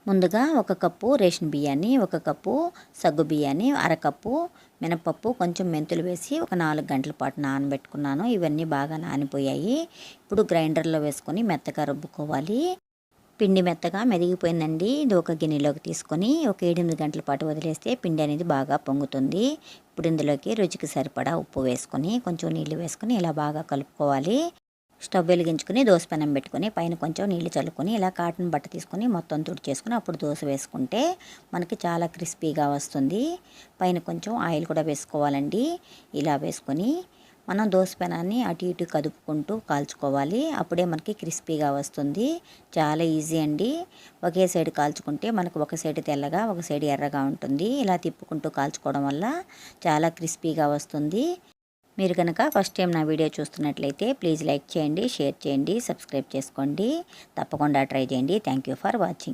ముందుగా 1 cup ration బియ్యాన్ని, 1 cup సగ్గు బియ్యాన్ని, అరకప్పు మినపప్పు, కొంచెం మెంతులు వేసి ఒక 4 గంటల పాటు నానబెట్టుకున్నాను. ఇవన్నీ బాగా నానిపోయాయి. ఇప్పుడు గ్రైండర్లో వేసుకొని మెత్తగా రుబ్బుకోవాలి. పిండి మెత్తగా మెదిగిపోయిందండి. ఇది ఒక గిన్నెలోకి తీసుకొని ఒక 7-8 గంటల పాటు వదిలేస్తే పిండి అనేది బాగా పొంగుతుంది. ఇప్పుడు ఇందులోకి రుచికి సరిపడా ఉప్పు వేసుకొని కొంచెం నీళ్లు వేసుకొని ఇలా బాగా కలుపుకోవాలి. స్టవ్ వెలిగించుకొని పెనం పెట్టుకొని పైన కొంచెం నీళ్లు చల్లుకొని ఇలా కాటన్ బట్ట తీసుకొని మొత్తం తుడిచేసుకొని అప్పుడు దోశ వేసుకుంటే మనకి చాలా క్రిస్పీగా వస్తుంది. పైన కొంచెం ఆయిల్ కూడా వేసుకోవాలండి. ఇలా వేసుకొని మనం పెనాన్ని అటు ఇటు కదుపుకుంటూ కాల్చుకోవాలి. అప్పుడే మనకి క్రిస్పీగా వస్తుంది. చాలా ఈజీ అండి. ఒకే సైడ్ కాల్చుకుంటే మనకు ఒక సైడ్ తెల్లగా ఒక సైడ్ ఎర్రగా ఉంటుంది. ఇలా తిప్పుకుంటూ కాల్చుకోవడం వల్ల చాలా క్రిస్పీగా వస్తుంది. మీరు కనుక ఫస్ట్ టైం నా వీడియో చూస్తున్నట్లయితే ప్లీజ్ లైక్ చేయండి, షేర్ చేయండి, సబ్స్క్రైబ్ చేసుకోండి. తప్పకుండా ట్రై చేయండి. Thank you for watching.